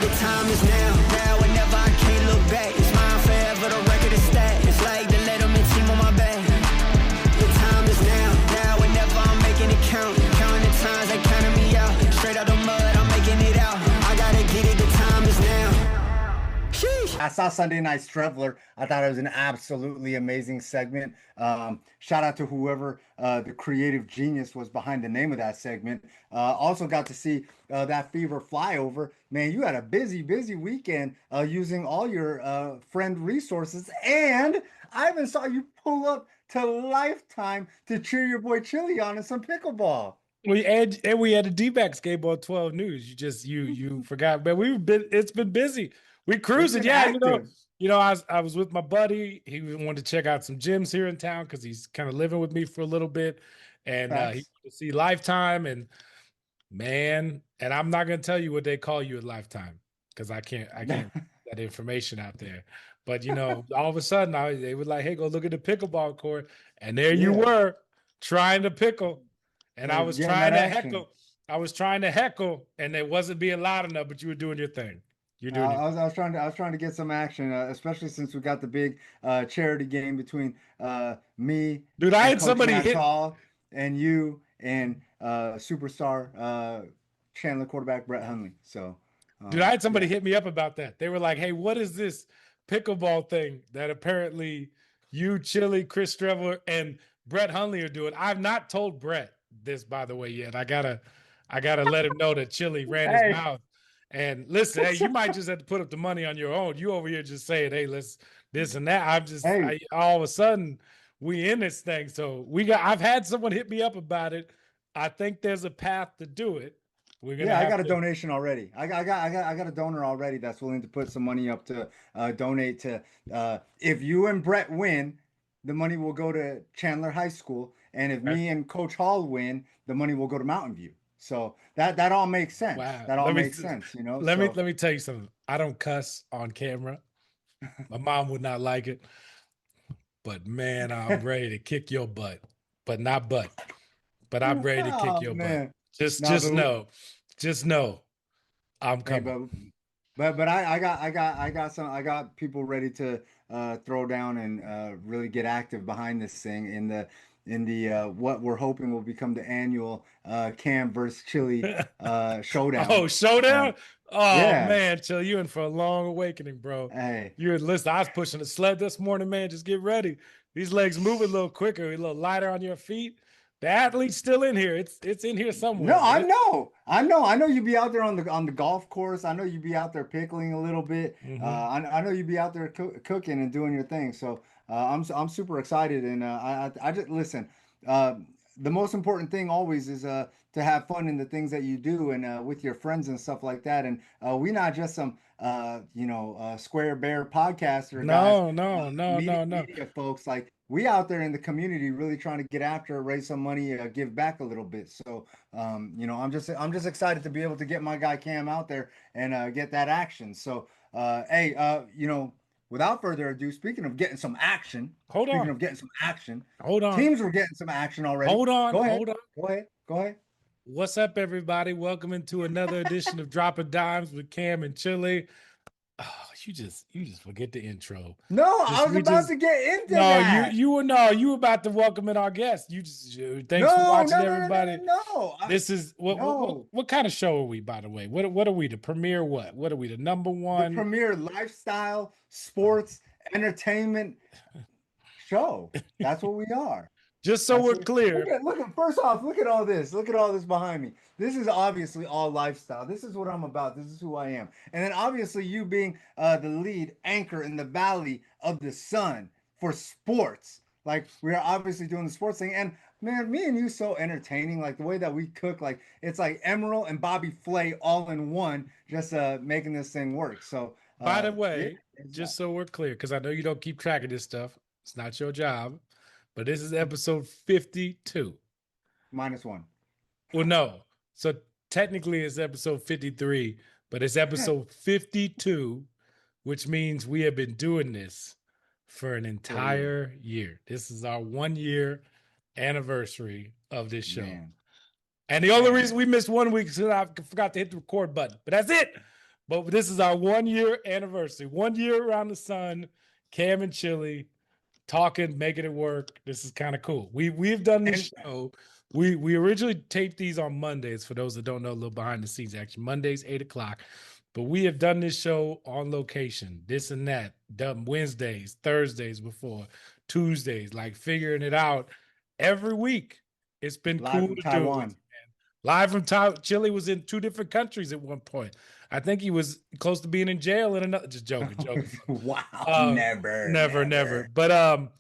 The time is now and never, I can't look back. It's mine forever, the record is stacked. It's like the Letterman team on my back. The time is now and never, I'm making it count. Counting the times they counted me out. Straight out the mud, I'm making it out. I gotta get it, the time is now. Sheesh. I saw Sunday Night Traveler. I thought it was an absolutely amazing segment. Shout out to whoever the creative genius was behind the name of that segment. Also got to see that Fever flyover. Man, you had a busy weekend using all your friend resources. And I even saw you pull up to Lifetime to cheer your boy Chili on in some pickleball. We had a D-backs game on 12 News. You forgot, but it's been busy. We cruising, yeah. I was with my buddy. He wanted to check out some gyms here in town because he's kind of living with me for a little bit, and he wanted to see Lifetime. And man, and I'm not gonna tell you what they call you at Lifetime because I can't put that information out there. But all of a sudden, they were like, "Hey, go look at the pickleball court," and there you were trying to pickle, and I was trying to heckle. I was trying to heckle, and it wasn't being loud enough. But you were doing your thing. I was trying to get some action, especially since we got the big charity game between me, dude. I had somebody hit and you and superstar Chandler quarterback Brett Hundley. So, dude, I had somebody hit me up about that. They were like, "Hey, what is this pickleball thing that apparently you, Chili, Chris Streveler, and Brett Hundley are doing?" I've not told Brett this, by the way, yet. I gotta let him know that Chili ran his mouth. And listen, hey, you might just have to put up the money on your own. You over here just saying, "Hey, let's this and that." All of a sudden we in this thing. So I've had someone hit me up about it. I think there's a path to do it. I got a donation already. I got a donor already that's willing to put some money up to donate to. If you and Brett win, the money will go to Chandler High School, and if me and Coach Hall win, the money will go to Mountain View. So that all makes sense. Wow. That all makes sense, Let me tell you something. I don't cuss on camera. My mom would not like it. But man, I'm ready to kick your butt. But not butt. But I'm ready to kick your butt. Just know I'm coming. But I got people ready to throw down and really get active behind this thing in the what we're hoping will become the annual Cam versus Chili showdown. Oh, showdown! Man, Chili, you in for a long awakening, bro. Hey, listen, I was pushing the sled this morning, man. Just get ready. These legs move a little quicker, a little lighter on your feet. The athlete's still in here. It's in here somewhere. No, I know you'd be out there on the golf course. I know you'd be out there pickling a little bit. Mm-hmm. I know you'd be out there cooking and doing your thing. So I'm super excited, and I just listen. The most important thing always is to have fun in the things that you do and with your friends and stuff like that. And we not just some Square Bear podcaster. Media folks. Like, we out there in the community really trying to get after, raise some money, give back a little bit. So I'm just excited to be able to get my guy Cam out there and get that action. So without further ado, speaking of getting some action, teams were getting some action already. Hold on. Go ahead. What's up, everybody? Welcome into another edition of Dropping Dimes with Cam and Chili. Oh, you just forget the intro. No, I was about to get into that. You were about to welcome in our guest. Thanks for watching, everybody. What kind of show are we, by the way? What are we? The premier what? What are we? The number one? The premier lifestyle, sports, entertainment show. That's what we are. Just so we're clear. First off, look at all this. Look at all this behind me. This is obviously all lifestyle. This is what I'm about. This is who I am. And then obviously you being the lead anchor in the Valley of the Sun for sports. Like, we're obviously doing the sports thing. And man, me and you so entertaining. Like, the way that we cook, like, it's like Emerald and Bobby Flay all in one, just making this thing work. So by the way, just so we're clear, because I know you don't keep track of this stuff. It's not your job. But this is episode 52. -1. Well, no. So technically it's episode 53, but it's episode 52, which means we have been doing this for an entire year. This is our 1-year anniversary of this show. Man. And the only reason we missed 1 week is I forgot to hit the record button. But that's it. But this is our 1 year anniversary. 1 year around the sun, Cam and Chili talking, making it work. This is kind of cool. We've done this show. We originally taped these on Mondays. For those that don't know, a little behind the scenes action. Mondays, 8 o'clock. But we have done this show on location, this and that, done Wednesdays, Thursdays before, Tuesdays, like figuring it out every week. It's been Live cool from to Taiwan. do. Live from Taiwan. Chile was in 2 different countries at one point. I think he was close to being in jail in another. Just joking. Wow, never. But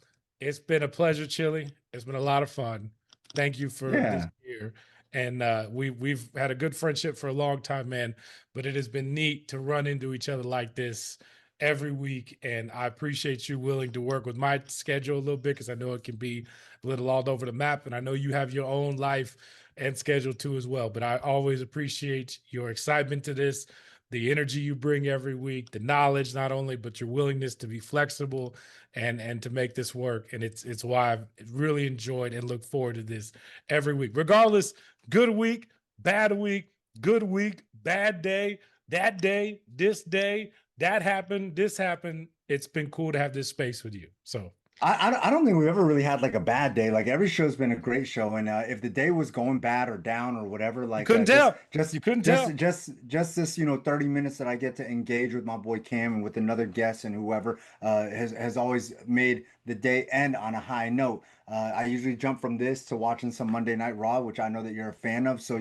it's been a pleasure, Chili. It's been a lot of fun. Thank you for this year. And we've had a good friendship for a long time, man. But it has been neat to run into each other like this every week. And I appreciate you willing to work with my schedule a little bit, because I know it can be a little all over the map. And I know you have your own life and schedule too as well. But I always appreciate your excitement to this, the energy you bring every week, the knowledge not only, but your willingness to be flexible and to make this work. And it's why I've really enjoyed and look forward to this every week. Regardless, good week, bad week, good week, bad day, that day, this day, that happened, this happened. It's been cool to have this space with you. So I don't think we've ever really had like a bad day. Like every show's been a great show, and if the day was going bad or down or whatever, you like couldn't tell. You couldn't tell. just this 30 minutes that I get to engage with my boy Cam and with another guest and whoever has always made the day end on a high note. I usually jump from this to watching some Monday Night Raw, which I know that you're a fan of. So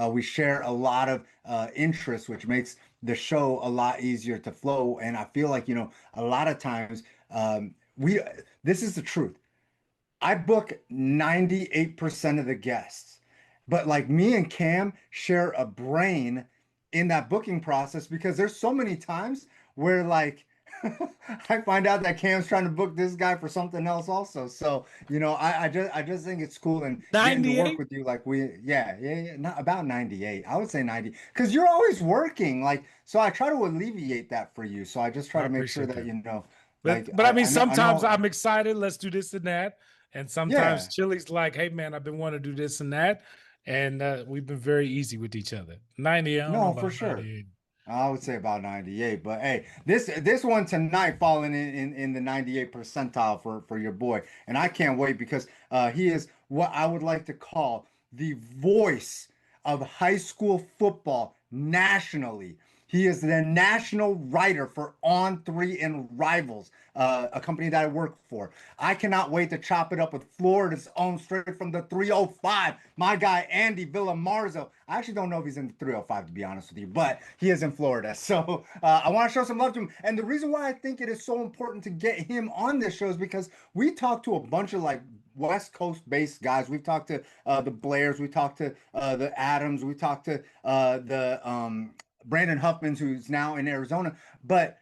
we share a lot of interests, which makes the show a lot easier to flow. And I feel like a lot of times. We This is the truth. I book 98% of the guests, but like me and Cam share a brain in that booking process because there's so many times where like I find out that Cam's trying to book this guy for something else also. So, I just think it's cool and getting to work 98. with you like yeah, not about 98. I would say 90 because you're always working. Like, so I try to alleviate that for you. So I just try I to make sure appreciate that, that. like But I mean, I sometimes know, I'm excited. Let's do this and that. And sometimes yeah. Chili's like, hey, man, I've been wanting to do this and that. And we've been very easy with each other. 90, I don't know No, for about sure. 98. I would say about 98, but hey, this one tonight falling in the 98 percentile for your boy, and I can't wait because he is what I would like to call the voice of high school football nationally. He is the national writer for On3 and Rivals, a company that I work for. I cannot wait to chop it up with Florida's own, straight from the 305, my guy Andy Villamarzo. I actually don't know if he's in the 305 to be honest with you, but he is in Florida. So I want to show some love to him. And the reason why I think it is so important to get him on this show is because we talked to a bunch of like West Coast based guys. We've talked to the Blairs, we talked to the Adams, we talked to the Brandon Huffmans, who's now in Arizona. But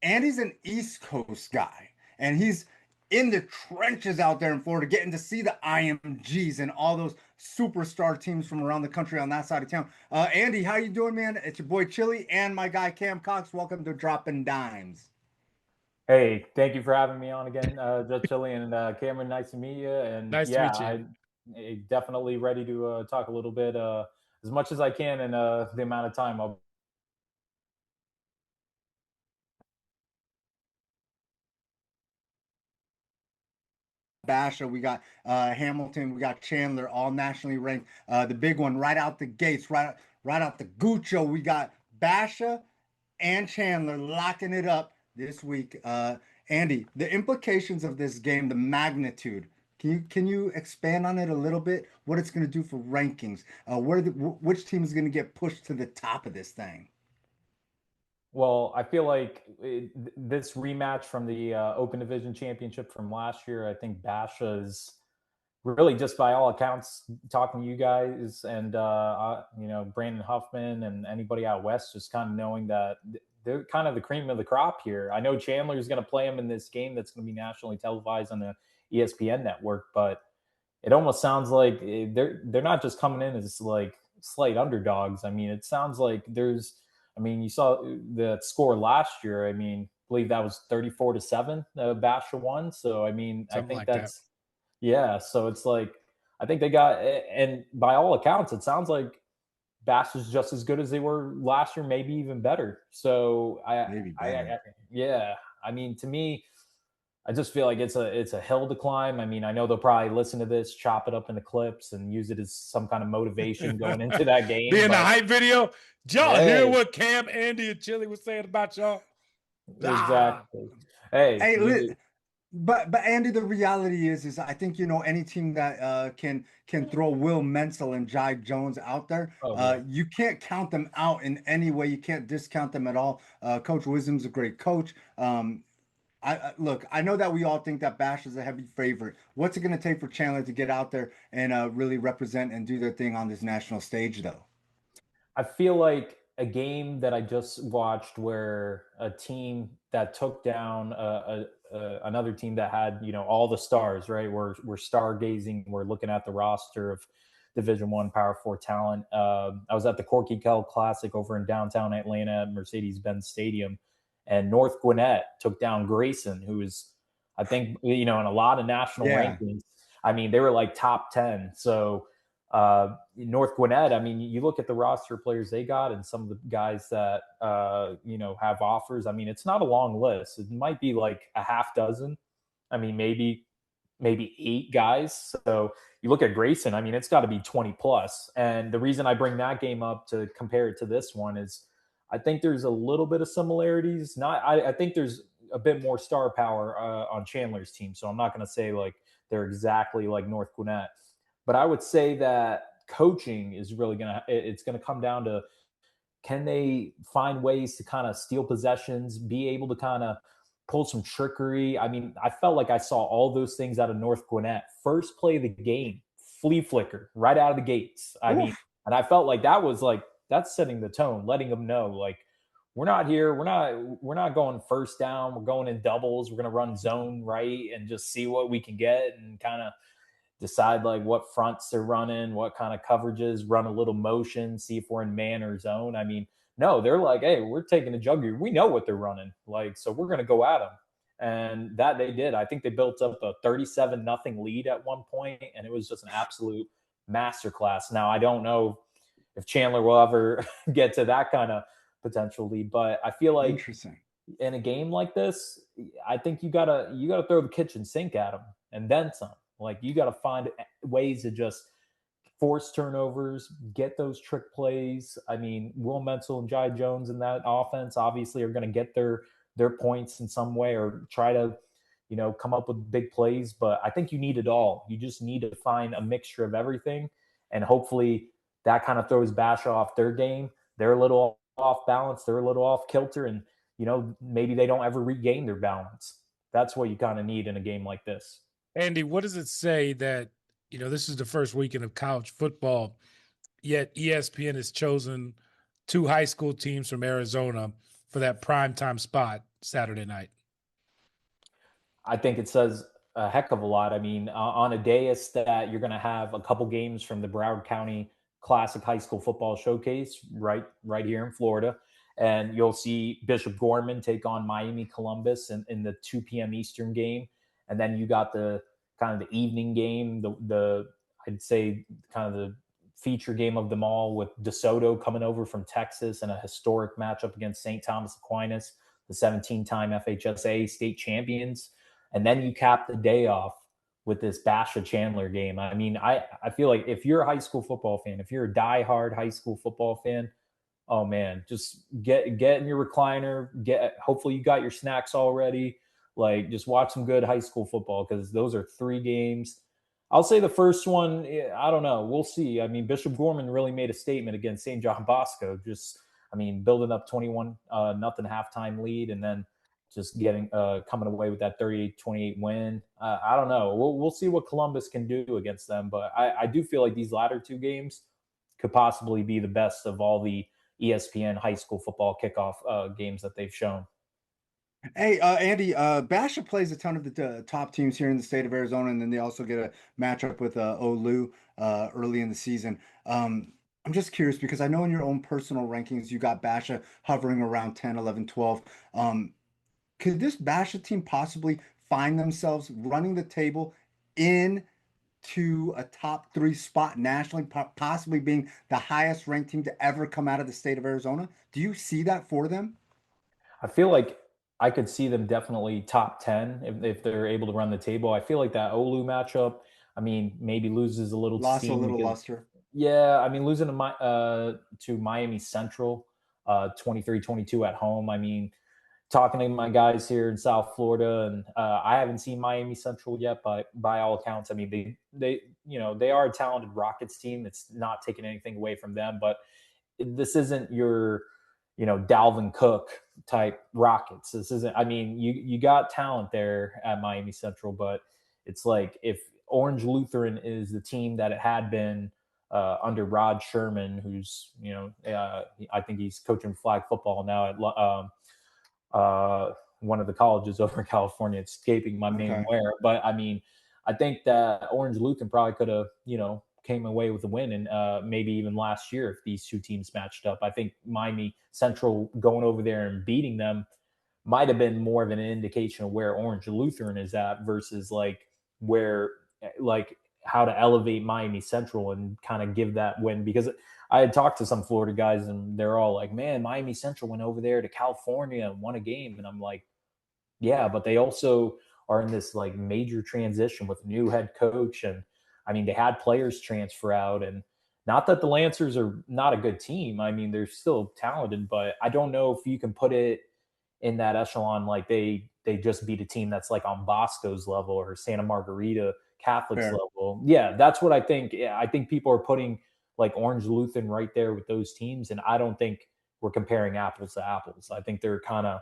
Andy's an East Coast guy, and he's in the trenches out there in Florida, getting to see the IMGs and all those superstar teams from around the country on that side of town. Andy, how you doing, man? It's your boy Chili and my guy Cam Cox. Welcome to Dropping Dimes. Hey, thank you for having me on again, Judge Chili and Cameron. Nice to meet you. And Nice to yeah, meet you, Andy. I definitely ready to talk a little bit as much as I can in the amount of time. Basha, we got Hamilton, we got Chandler, all nationally ranked. The big one right out the gates, right out the Gucho. We got Basha and Chandler locking it up this week. Andy, the implications of this game, the magnitude. Can you expand on it a little bit? What it's going to do for rankings? Which team is going to get pushed to the top of this thing? Well, I feel like this rematch from the Open Division Championship from last year, I think Basha is really, just by all accounts, talking to you guys and Brandon Huffman and anybody out west, just kind of knowing that they're kind of the cream of the crop here. I know Chandler is going to play him in this game that's going to be nationally televised on the ESPN network, but it almost sounds like they're not just coming in as like slight underdogs. I mean, it sounds like you saw the score last year. I mean, I believe that was 34-7. Basha won. So I mean, Something I think like that's yeah. So it's like I think they got, and by all accounts, it sounds like Bash is just as good as they were last year, maybe even better. So Maybe better. yeah, I mean, to me, I just feel like it's a hill to climb. I mean, I know they'll probably listen to this, chop it up into clips, and use it as some kind of motivation going into that Be game. in the But hype video. Y'all hear hey, what Cam, Andy, and Chili was saying about y'all? Ah. exactly. Hey, Hey, but Andy, the reality is I think any team that can throw Will Menzel and Jai Jones out there, oh yeah. you can't count them out in any way. You can't discount them at all. Coach Wisdom's a great coach. Look, I know that we all think that Bash is a heavy favorite. What's it going to take for Chandler to get out there and really represent and do their thing on this national stage, though? I feel like a game that I just watched where a team that took down another team that had all the stars, right? We're stargazing, we're looking at the roster of Division One Power Four talent. I was at the Corky Kell Classic over in downtown Atlanta at Mercedes-Benz Stadium, and North Gwinnett took down Grayson, who is, I think, in a lot of national Yeah. rankings. I mean, they were like top 10. So North Gwinnett, I mean, you look at the roster players they got and some of the guys that have offers. I mean, it's not a long list. It might be like a half dozen. I mean, maybe 8 guys. So you look at Grayson, I mean, it's got to be 20 plus. And the reason I bring that game up to compare it to this one is I think there's a little bit of similarities. I think there's a bit more star power on Chandler's team. So I'm not going to say like they're exactly like North Gwinnett. But I would say that coaching is really it's going to come down to, can they find ways to kind of steal possessions, be able to kind of pull some trickery? I mean, I felt like I saw all those things out of North Gwinnett. First play of the game, flea flicker right out of the gates. I mean, Oof. and I felt like that's setting the tone, letting them know like, we're not here. We're not going first down. We're going in doubles. We're going to run zone right and just see what we can get and kind of decide like what fronts they're running, what kind of coverages, run a little motion, see if we're in man or zone. I mean, no, they're like, hey, we're taking a jugular. We know what they're running. Like, so we're going to go at them. And that they did. I think they built up a 37-0 lead at one point, and it was just an absolute masterclass. Now, I don't know if Chandler will ever get to that kind of potential lead, but I feel like Interesting. in a game like this, I think you gotta throw the kitchen sink at them and then some. Like, you got to find ways to just force turnovers, get those trick plays. I mean, Will Menzel and Jai Jones in that offense obviously are going to get their points in some way or try to, come up with big plays. But I think you need it all. You just need to find a mixture of everything. And hopefully that kind of throws Bash off their game. They're a little off balance. They're a little off kilter. And, maybe they don't ever regain their balance. That's what you kind of need in a game like this. Andy, what does it say that, this is the first weekend of college football, yet ESPN has chosen 2 high school teams from Arizona for that primetime spot Saturday night? I think it says a heck of a lot. I mean, on a dais that you're going to have a couple games from the Broward County Classic High School Football Showcase right here in Florida. And you'll see Bishop Gorman take on Miami Columbus in the 2 p.m. Eastern game. And then you got the kind of the evening game, the I'd say kind of the feature game of them all with DeSoto coming over from Texas and a historic matchup against St. Thomas Aquinas, the 17-time FHSA state champions. And then you cap the day off with this Basha Chandler game. I mean, I feel like if you're a high school football fan, if you're a diehard high school football fan, oh man, just get in your recliner, hopefully you got your snacks already. Like, just watch some good high school football because those are 3 games. I'll say the first one, I don't know. We'll see. I mean, Bishop Gorman really made a statement against St. John Bosco. Just, I mean, building up 21-0 halftime lead and then just getting coming away with that 38-28 win. I don't know. We'll see what Columbus can do against them. But I do feel like these latter 2 games could possibly be the best of all the ESPN high school football kickoff games that they've shown. Hey, Andy, Basha plays a ton of the top teams here in the state of Arizona, and then they also get a matchup with Olu early in the season. I'm just curious because I know in your own personal rankings, you got Basha hovering around 10, 11, 12. Could this Basha team possibly find themselves running the table in to a top 3 spot nationally, possibly being the highest ranked team to ever come out of the state of Arizona? Do you see that for them? I feel like I could see them definitely top 10 if they're able to run the table. I feel like that Olu matchup, I mean, maybe loses a little Lost a steam little because, luster. yeah, I mean, losing to Miami Central, 23-22 at home. I mean, talking to my guys here in South Florida, and I haven't seen Miami Central yet, but by all accounts, I mean, they are a talented Rockets team. It's not taking anything away from them, but this isn't your, Dalvin Cook type Rockets. This isn't, I mean, you got talent there at Miami Central, but it's like if Orange Lutheran is the team that it had been under Rod Sherman, who's, I think he's coaching flag football now at one of the colleges over in California, escaping my name where, but I mean, I think that Orange Lutheran probably could have, came away with a win, and maybe even last year if these two teams matched up. I think Miami Central going over there and beating them might have been more of an indication of where Orange Lutheran is at versus like how to elevate Miami Central and kind of give that win, because I had talked to some Florida guys and they're all like, man, Miami Central went over there to California and won a game. And I'm like, yeah, but they also are in this like major transition with a new head coach. And I mean, they had players transfer out, and not that the Lancers are not a good team. I mean, they're still talented, but I don't know if you can put it in that echelon. Like they just beat a team that's like on Bosco's level or Santa Margarita Catholic's level. Yeah, that's what I think. Yeah, I think people are putting like Orange Lutheran right there with those teams, and I don't think we're comparing apples to apples. I think they're kind of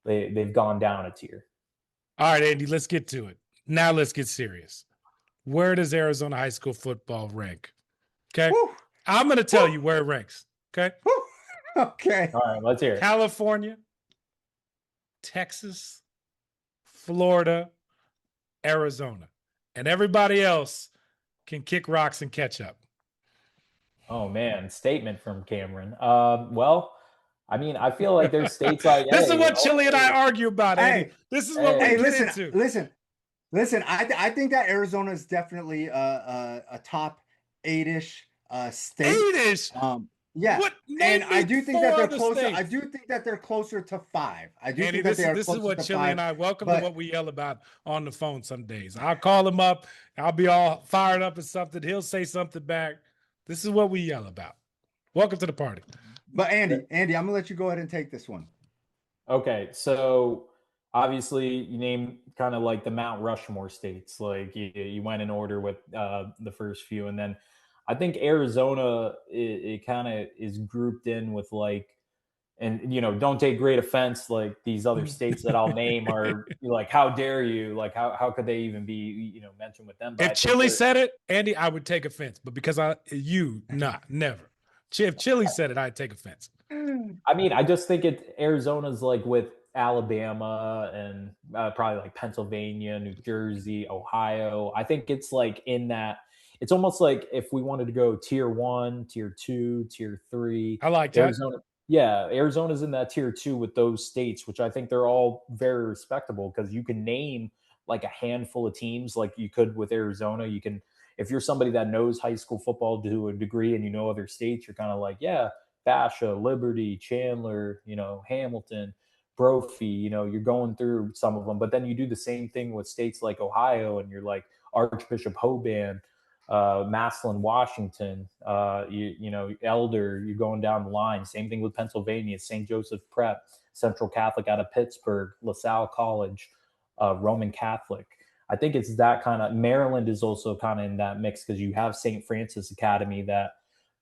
they've gone down a tier. All right, Andy, let's get to it. Now let's get serious. Where does Arizona high school football rank? Okay. Woo. I'm going to tell you where it ranks. Okay. Woo. Okay. All right, let's hear it. California, Texas, Florida, Arizona. And everybody else can kick rocks and catch up. Oh, man. Statement from Cameron. Well, I mean, I feel like there's states like this is what Chili and I argue about, Andy. This is what we get into. Listen. I think that Arizona is definitely a top 8-ish state. 8-ish. Yeah, and I do think that they're closer. States. I do think that they're closer to 5. I do Andy, think that they are this closer is what to Chili 5, and I welcome to what we yell about on the phone some days. I'll call him up. I'll be all fired up at something. He'll say something back. This is what we yell about. Welcome to the party. But Andy, I'm gonna let you go ahead and take this one. Okay, so obviously you named kind of like the Mount Rushmore states. Like you went in order with the first few, and then I think Arizona it kind of is grouped in with like, and don't take great offense, like these other states that I'll name are like, how dare you? Like how could they even be mentioned with them? But if Chili said it, Andy, I would take offense. But because never. If Chili said it, I'd take offense. I mean, I just think Arizona's like with Alabama and probably like Pennsylvania, New Jersey, Ohio. I think it's like in that. It's almost like if we wanted to go tier 1, tier 2, tier 3. I like Arizona. That. Yeah, Arizona's in that tier 2 with those states, which I think they're all very respectable because you can name like a handful of teams like you could with Arizona. You can, if you're somebody that knows high school football to a degree and other states, you're kind of like, yeah, Basha, Liberty, Chandler, Hamilton, Brophy, you're going through some of them. But then you do the same thing with states like Ohio and you're like Archbishop Hoban, Massillon, Washington, Elder, you're going down the line. Same thing with Pennsylvania, St. Joseph Prep, Central Catholic out of Pittsburgh, LaSalle College, Roman Catholic. I think it's that kind of. Maryland is also kind of in that mix because you have St. Francis Academy that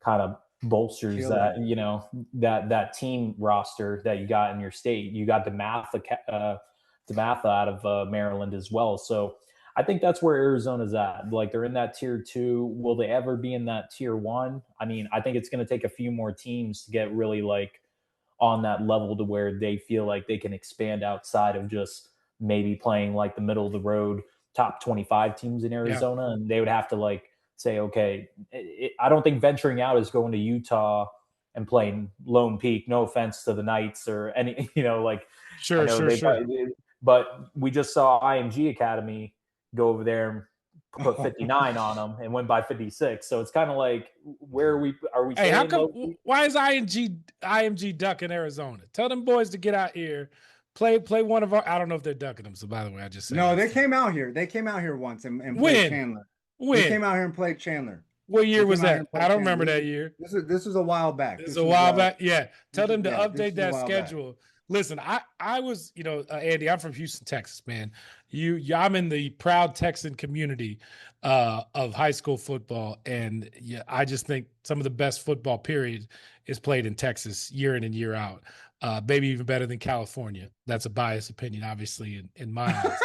kind of bolsters that, that team roster that you got in your state. You got DeMatha out of Maryland as well. So I think that's where Arizona's at. Like they're in that tier 2. Will they ever be in that tier 1? I mean, I think it's going to take a few more teams to get really like on that level to where they feel like they can expand outside of just maybe playing like the middle of the road top 25 teams in Arizona. Yeah. And they would have to like say, okay, I don't think venturing out is going to Utah and playing Lone Peak. No offense to the Knights or any, like sure. But we just saw IMG Academy go over there and put 59 on them and win by 56. So it's kind of like, where are we Hey, how saying come? low-key? Why is IMG ducking Arizona? Tell them boys to get out here, play one of our. I don't know if they're ducking them. So by the way, I just say No, they came out here. They came out here once and played when Chandler. They when came out here and played Chandler. what year They was came out here that? and played I don't Chandler. remember that year. This was a while back. It's This a was, while back. Yeah, tell them to this update was a that while back. schedule. Listen, I was, Andy, I'm from Houston, Texas, man. I'm in the proud Texan community of high school football, and yeah, I just think some of the best football period is played in Texas year in and year out. Maybe even better than California. That's a biased opinion, obviously, in my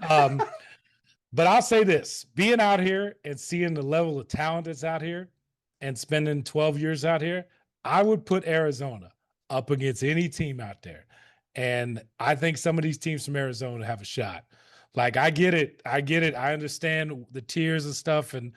eyes. But I'll say this: being out here and seeing the level of talent that's out here, and spending 12 years out here, I would put Arizona up against any team out there. And I think some of these teams from Arizona have a shot. Like, I get it. I understand the tiers and stuff and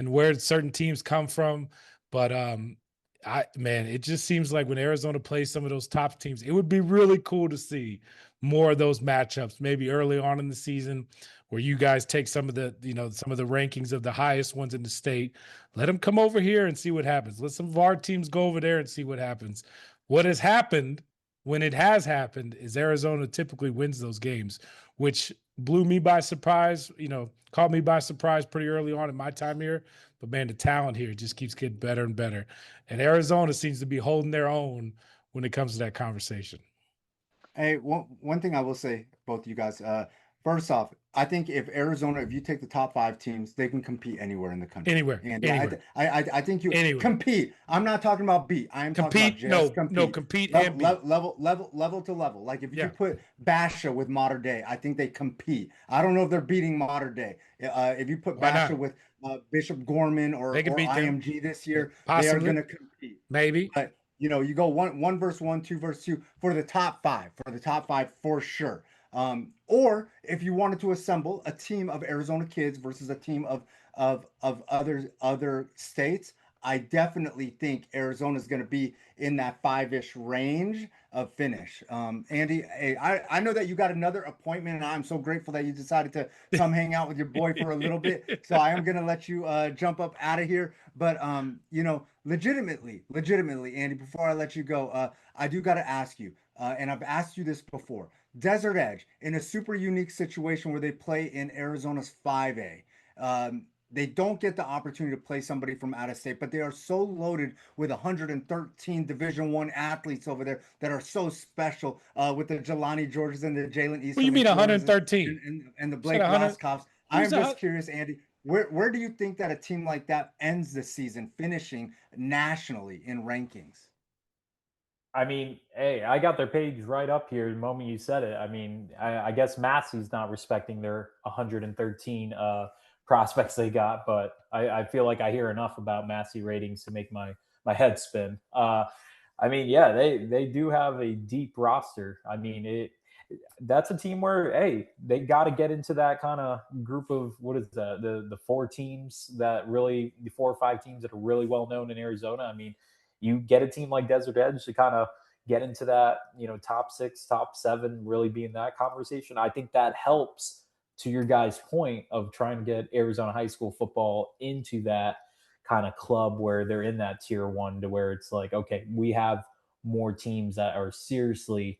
where certain teams come from. But it just seems like when Arizona plays some of those top teams, it would be really cool to see more of those matchups, maybe early on in the season, where you guys take some of the rankings of the highest ones in the state. Let them come over here and see what happens. Let some of our teams go over there and see what happens. What has happened when it has happened is Arizona typically wins those games, which blew me by surprise, caught me by surprise pretty early on in my time here. But man, the talent here just keeps getting better and better. And Arizona seems to be holding their own when it comes to that conversation. Hey, one thing I will say, both of you guys. First off, I think if you take the top 5 teams, they can compete anywhere in the country. Anywhere. And anywhere. I think you anywhere. Compete. I'm not talking about beat. I am talking about just compete. No, compete level, and beat. Level to level. Like if you put Basha with Modern Day, I think they compete. I don't know if they're beating Modern Day. If you put Basha with Bishop Gorman or IMG this year, they are going to compete. Maybe. But you go one versus one, 2 versus 2 for the top 5. For sure. Or if you wanted to assemble a team of Arizona kids versus a team of other states, I definitely think Arizona is going to be in that 5-ish range of finish. Andy, hey, I know that you got another appointment, and I'm so grateful that you decided to come hang out with your boy for a little bit. So I am going to let you jump up out of here. But legitimately, Andy, before I let you go, I do got to ask you, and I've asked you this before. Desert Edge in a super unique situation where they play in Arizona's 5A. They don't get the opportunity to play somebody from out of state, but they are so loaded with 113 Division I athletes over there that are so special with the Jelani Georges and the Jalen East. What do you mean 113? And the Blake Roscoffs. I am just curious, Andy, where do you think that a team like that ends the season, finishing nationally in rankings? I mean, hey, I got their page right up here the moment you said it. I mean, I guess Massey's not respecting their 113 prospects they got, but I feel like I hear enough about Massey ratings to make my head spin. I mean, yeah, they do have a deep roster. I mean, that's a team where, hey, they got to get into that kind of group of, what is that, the 4 teams that really, the 4 or 5 teams that are really well known in Arizona. I mean, you get a team like Desert Edge to kind of get into that, top 6, top 7, really be in that conversation. I think that helps, to your guys' point of trying to get Arizona high school football into that kind of club where they're in that tier 1, to where it's like, okay, we have more teams that are seriously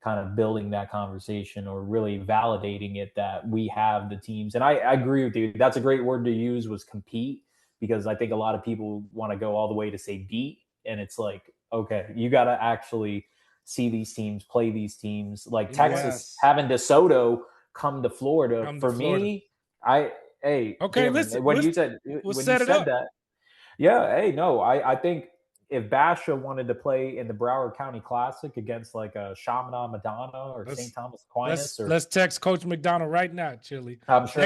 kind of building that conversation or really validating it, that we have the teams. And I agree with you. That's a great word to use, was compete, because I think a lot of people want to go all the way to say beat. And it's like, okay, you got to actually see these teams, play these teams. Like Texas having DeSoto come to Florida. Me, listen, when you said that, yeah, hey, no, I think if Basha wanted to play in the Broward County Classic against like a Chaminade Madonna or St. Thomas Aquinas, let's text Coach McDonald right now, Chili. I'm sure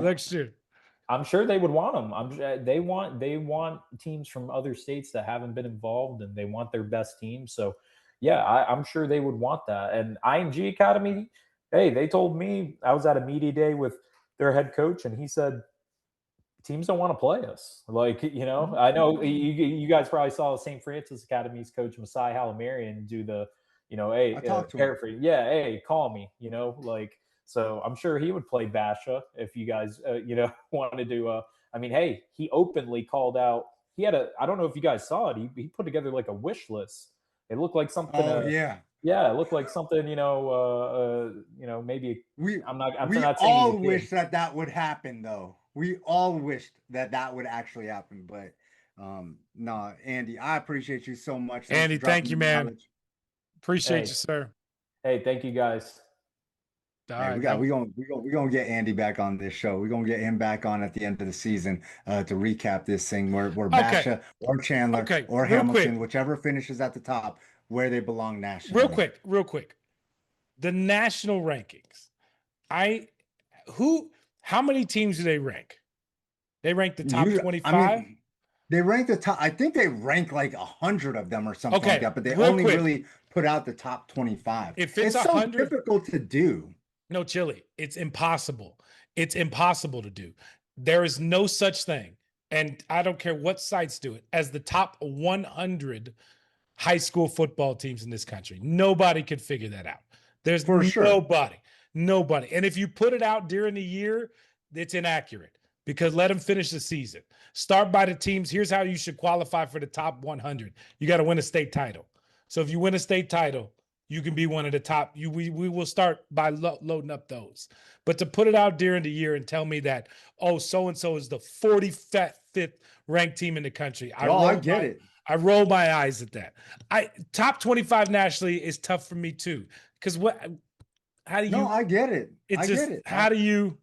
next year. I'm sure they would want them. They want teams from other states that haven't been involved, and they want their best team. So, yeah, I'm sure they would want that. And IMG Academy, hey, they told me, I was at a media day with their head coach, and he said teams don't want to play us. Like, I know you guys probably saw St. Francis Academy's coach Masai Halamarian do the, hey, paraphrase. Yeah, hey, call me. Like, So I'm sure he would play Basha if you guys, wanted to. I mean, hey, he openly called out. He had I don't know if you guys saw it. He put together like a wish list. It looked like something. Oh yeah. Yeah, it looked like something. Maybe We I'm not saying all he's a wish kid. that would happen though. We all wished that would actually happen, but no, Andy, I appreciate you so much. Thanks Andy, for thank dropping you, the man. knowledge. Appreciate Hey. you, sir. Hey, thank you guys. All Hey, right, we gonna get Andy back on this show. We're gonna get him back on at the end of the season to recap this thing where okay. Basha or Chandler Okay, or real Hamilton, quick. whichever finishes at the top, where they belong nationally. Real quick. The national rankings. How many teams do they rank? They rank the top 25? They rank the top. I think they rank like 100 of them or something like Okay, that, but they real only quick. really put out the top 25. If it's so 100, difficult to do. No, Chili, it's impossible. It's impossible to do. There is no such thing, and I don't care what sites do it, as the top 100 high school football teams in this country. Nobody could figure that out. There's For sure. nobody. And if you put it out during the year, it's inaccurate because let them finish the season. Start by the teams. Here's how you should qualify for the top 100. You got to win a state title. So if you win a state title, you can be one of the top. We will start by loading up those. But to put it out during the year and tell me that, oh, so-and-so is the 45th ranked team in the country. I get it. I roll my eyes at that. Top 25 nationally is tough for me too. Because how do you? No, I get it. How do you?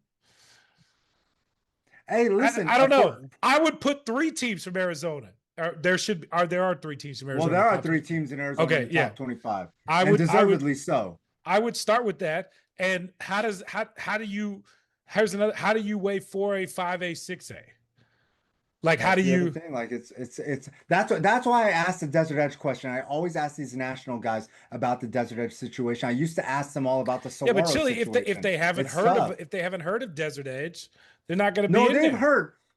Hey, listen. I don't know. I would put 3 teams from Arizona. There are 3 teams from Arizona. Well, there are 3 teams in Arizona in the top 25. Deservedly so. I would start with that. And how do you weigh 4A, 5A, 6A? Like, how do you thing? Like that's why I asked the Desert Edge question. I always ask these national guys about the Desert Edge situation. I used to ask them all about the Saguaro but Chili, situation. if they haven't heard of Desert Edge, they're not going to be in there.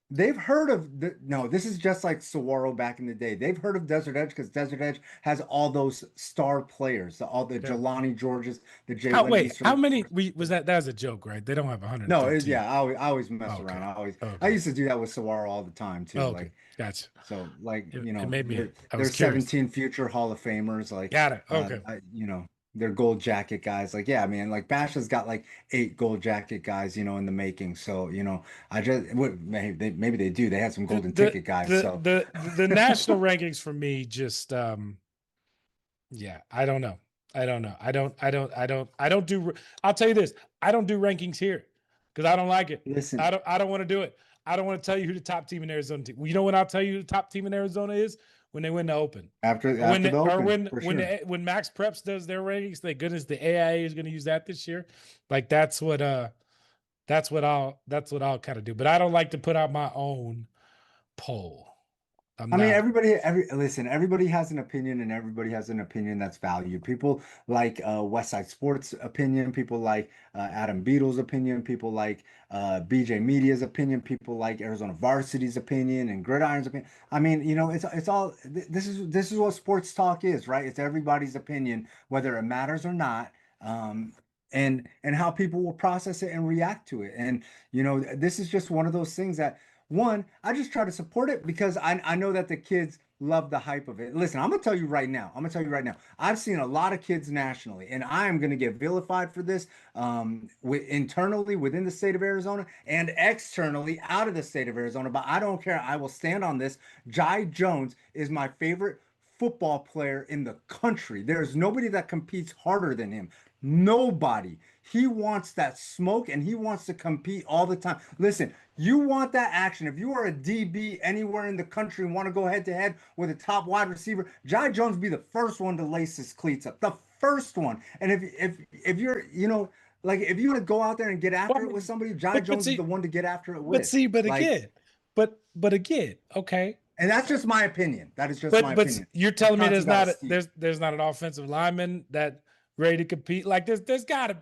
They've heard of this is just like Saguaro back in the day. They've heard of Desert Edge because Desert Edge has all those star players, all the Jelani Georges, the Jay. How many was that? That was a joke, right? They don't have 100. No, I always mess around. I used to do that with Saguaro all the time too. Oh, okay. Gotcha. So it there's 17 future Hall of Famers. Like, got it. Okay. They're gold jacket guys. Like, yeah, man, like Basha's got like 8 gold jacket guys, in the making. So, maybe they do. They had some golden ticket guys. The national rankings for me just, I don't know. I don't do, I'll tell you this. I don't do rankings here because I don't like it. Listen, I don't want to do it. I don't want to tell you who the top team in Arizona is. Well, you know when I'll tell you who the top team in Arizona is? When they win the Open. When Max Preps does their rankings, thank goodness the AIA is going to use that this year. Like that's what I'll kind of do. But I don't like to put out my own poll. Everybody has an opinion, and everybody has an opinion that's valued. People like West Side Sports opinion, people like Adam Beadle's opinion, people like BJ Media's opinion, people like Arizona Varsity's opinion and Gridiron's opinion. It's all this is what sports talk is, right? It's everybody's opinion, whether it matters or not. And how people will process it and react to it. And this is just one of those things that I just try to support it because I know that the kids love the hype of it. Listen, I'm gonna tell you right now. I've seen a lot of kids nationally, and I am gonna get vilified for this internally within the state of Arizona and externally out of the state of Arizona. But I don't care. I will stand on this. Jai Jones is my favorite football player in the country. There's nobody that competes harder than him. Nobody. He wants that smoke and he wants to compete all the time. Listen, you want that action. If you are a DB anywhere in the country and want to go head to head with a top wide receiver, Jai Jones be the first one to lace his cleats up. The first one. And if you're, if you want to go out there and get after it with somebody, Jai Jones is the one to get after it with. But again, okay. And that's just my opinion. That is just my opinion. But you're telling me there's not an offensive lineman that ready to compete. Like there's gotta,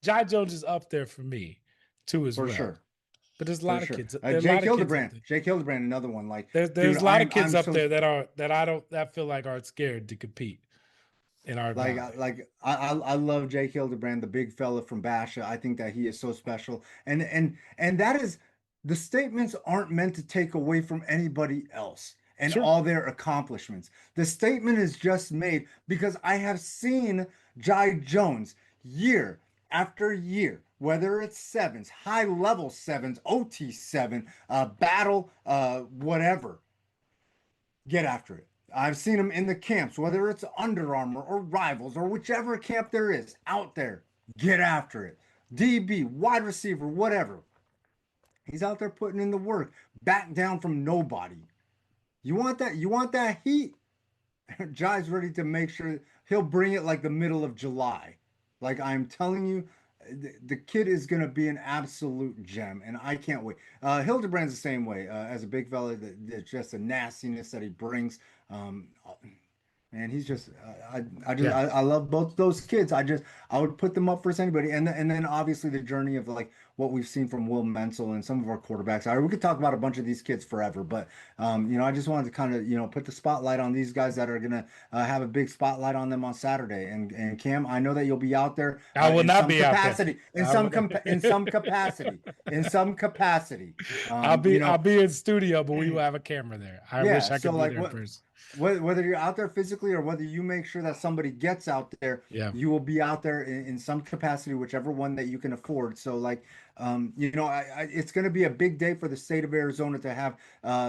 Jai Jones is up there for me too as well. For sure. But there's a lot of kids. Jake Hildebrand, another one. Like there's a lot of kids up there that feel like aren't scared to compete. in our Like, valley. I love Jake Hildebrand, the big fella from Basha. I think that he is so special, and that is the statements aren't meant to take away from anybody else and Sure. all their accomplishments. The statement is just made because I have seen Jai Jones year after year, whether it's sevens, high level sevens, OT7, battle, whatever, get after it. I've seen him in the camps, whether it's Under Armour or Rivals or whichever camp there is out there. Get after it. DB, wide receiver, whatever. He's out there putting in the work, back down from nobody. You want that? You want that heat? Jai's ready to make sure he'll bring it like the middle of July. Like I'm telling you, the kid is going to be an absolute gem, and I can't wait. Hildebrand's the same way as a big fella. It's just a nastiness that he brings. Um, and he's just, Yeah. I love both those kids. I would put them up for anybody. And then obviously the journey of like what we've seen from Will Menzel and some of our quarterbacks. We could talk about a bunch of these kids forever, but I just wanted to kind of, put the spotlight on these guys that are gonna have a big spotlight on them on Saturday. And Cam, I know that you'll be out there I will in not some be out there. capacity, in some capacity, in some capacity. I'll be in studio, but we will have a camera there. I Yeah, wish I so could be like there in person. whether you're out there physically or whether you make sure that somebody gets out there, Yeah. you will be out there in some capacity, whichever one that you can afford. So like, it's going to be a big day for the state of Arizona to have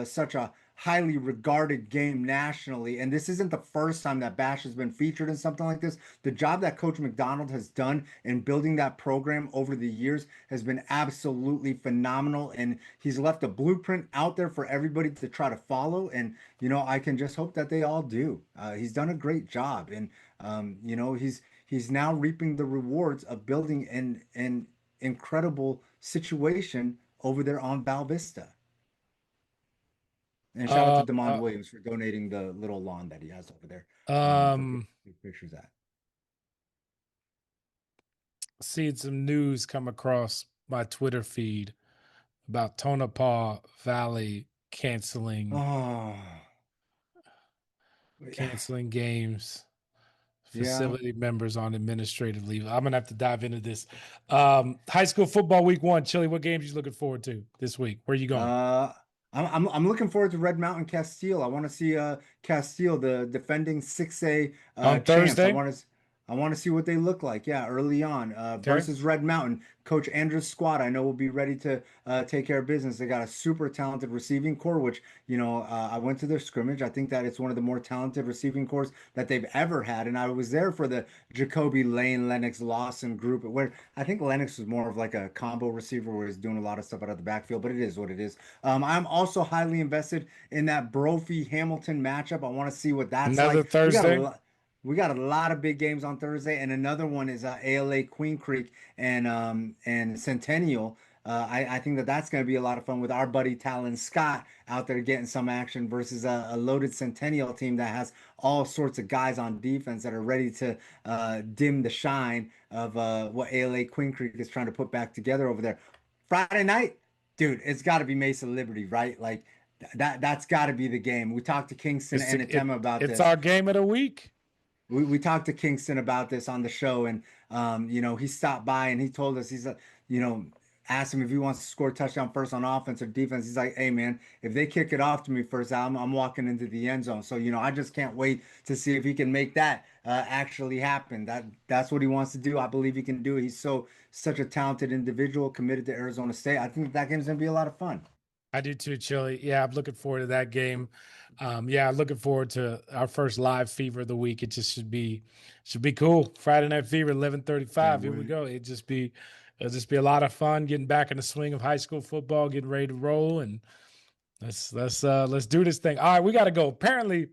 such a highly regarded game nationally. And this isn't the first time that Bash has been featured in something like this. The job that Coach McDonald has done in building that program over the years has been absolutely phenomenal. And he's left a blueprint out there for everybody to try to follow. And, I can just hope that they all do. He's done a great job. And, he's now reaping the rewards of building an incredible situation over there on Val Vista. And shout out to Demond Williams for donating the little lawn that he has over there. For pictures at. Seeing some news come across my Twitter feed about Tonopah Valley canceling games, facility members on administrative leave. I'm gonna have to dive into this. High school football week 1, Chili. What games you looking forward to this week? Where are you going? I'm looking forward to Red Mountain Castile. I want to see Castile, the defending 6A on champs. Thursday. I want to see what they look like. Yeah, early on versus Red Mountain. Coach Andrew's squad, I know, will be ready to take care of business. They got a super talented receiving core, which, I went to their scrimmage. I think that it's one of the more talented receiving cores that they've ever had. And I was there for the Jacoby Lane, Lennox Lawson group, where I think Lennox was more of like a combo receiver where he's doing a lot of stuff out of the backfield, but it is what it is. I'm also highly invested in that Brophy Hamilton matchup. I want to see what that's Another like. Thursday. We got a lot of big games on Thursday, and another one is ALA Queen Creek and Centennial. I think that that's going to be a lot of fun with our buddy Talon Scott out there getting some action versus a loaded Centennial team that has all sorts of guys on defense that are ready to dim the shine of what ALA Queen Creek is trying to put back together over there. Friday night, dude, it's got to be Mesa Liberty, right? Like that's got to be the game. We talked to Kingston and Atema about this. It's our game of the week. We talked to Kingston about this on the show, and he stopped by and he told us, he's asked him if he wants to score a touchdown first on offense or defense. He's like, hey man, if they kick it off to me first, I'm walking into the end zone. So I just can't wait to see if he can make that actually happen. That's what he wants to do. I believe he can do it. He's such a talented individual, committed to Arizona State. I think that game's gonna be a lot of fun. I do too, Chili. Yeah, I'm looking forward to that game. Looking forward to our first live fever of the week. It just should be cool. Friday Night Fever, 11:35. Here we go. It'll just be a lot of fun getting back in the swing of high school football, getting ready to roll, and let's do this thing. All right, we got to go. Apparently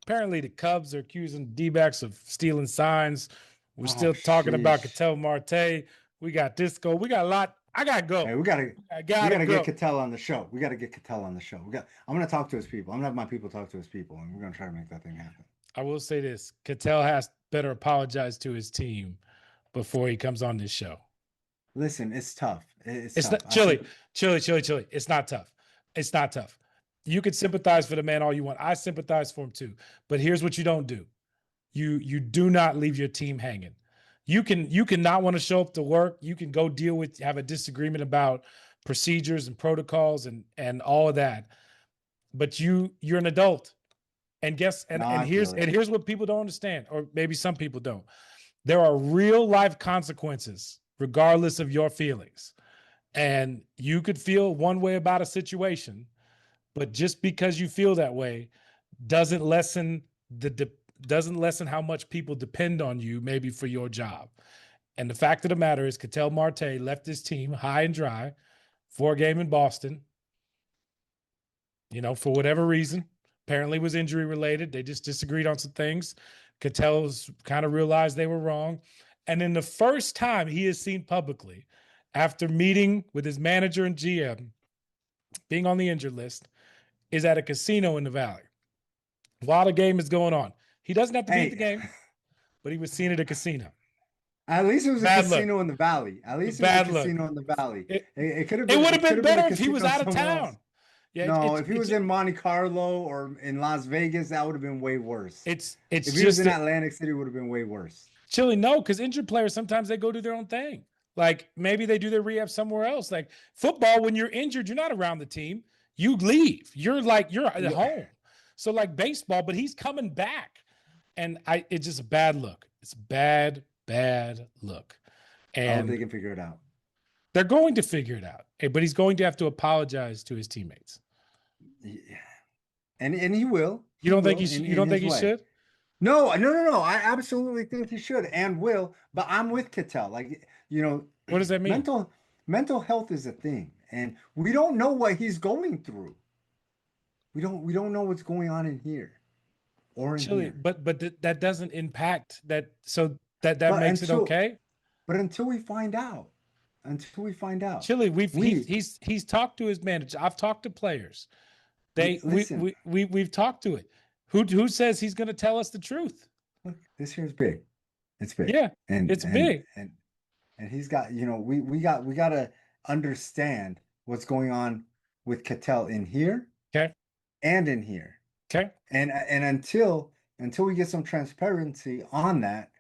the Cubs are accusing D-backs of stealing signs. We're still talking about Catel Marte. We got disco. We got a lot. I gotta go. Hey, we gotta get Catel on the show. I'm gonna talk to his people. I'm gonna have my people talk to his people, and we're gonna try to make that thing happen. I will say this: Catel has better apologize to his team before he comes on this show. Listen, it's tough. It's tough. Not Chili. It's not tough. It's not tough. You can sympathize for the man all you want. I sympathize for him too. But here's what you don't do: you do not leave your team hanging. You can not want to show up to work. You can go have a disagreement about procedures and protocols and all of that. But you're an adult. And here's what people don't understand, or maybe some people don't. There are real life consequences regardless of your feelings. And you could feel one way about a situation, but just because you feel that way doesn't lessen how much people depend on you maybe for your job. And the fact of the matter is Catel Marte left his team high and dry for a game in Boston, for whatever reason. Apparently it was injury related. They just disagreed on some things. Catel's kind of realized they were wrong. And then the first time he is seen publicly after meeting with his manager and GM, being on the injured list, is at a casino in the Valley while the game is going on. He doesn't have to be at the game, but he was seen at a casino. At least it was Bad a casino in the Valley. At least it was a casino in the Valley. It could have been. It would have been better if he was out of town. Else. Yeah, if he was in Monte Carlo or in Las Vegas, that would have been way worse. If he was in Atlantic City, it would have been way worse. Chili, no, because injured players sometimes they go do their own thing. Like maybe they do their rehab somewhere else. Like football, when you're injured, you're not around the team. You leave. You're at home. So like baseball, but he's coming back, and it's just a bad look. It's bad look. And I hope they can figure it out. They're going to figure it out, but he's going to have to apologize to his teammates. Yeah. And he will. You don't think he should? No. I absolutely think he should and will. But I'm with Catel. Like, what does that mean? Mental health is a thing, and we don't know what he's going through. We don't know what's going on in here or in here. But that doesn't impact that. So that makes it okay. But until we find out. Chili, he's talked to his manager. I've talked to players. We've talked to it. Who says he's going to tell us the truth? Look, this here's big. It's big. Yeah, it's big. And he's got, we got to understand what's going on with Catel in here. Okay. And in here. Okay. And until we get some transparency on that,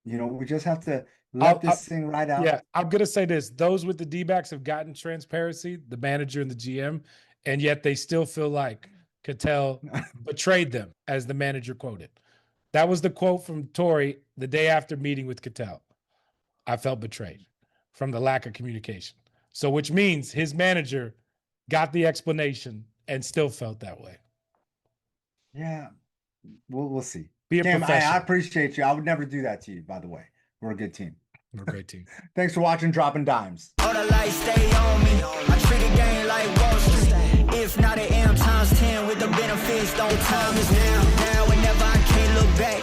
we just have to let this thing ride out. Yeah, I'm going to say this. Those with the D-backs have gotten transparency, the manager and the GM, and yet they still feel like Catel betrayed them, as the manager quoted. That was the quote from Torrey the day after meeting with Catel. I felt betrayed from the lack of communication. So which means his manager got the explanation and still felt that way. Yeah, we'll see. Be a professional. I appreciate you. I would never do that to you, by the way. We're a good team. We're a great team. Thanks for watching Dropping Dimes. All the lights stay on me. I treat the game like Wall Street. If not, it am times 10 with the benefits. Don't time is now. Now and never, I can't look back.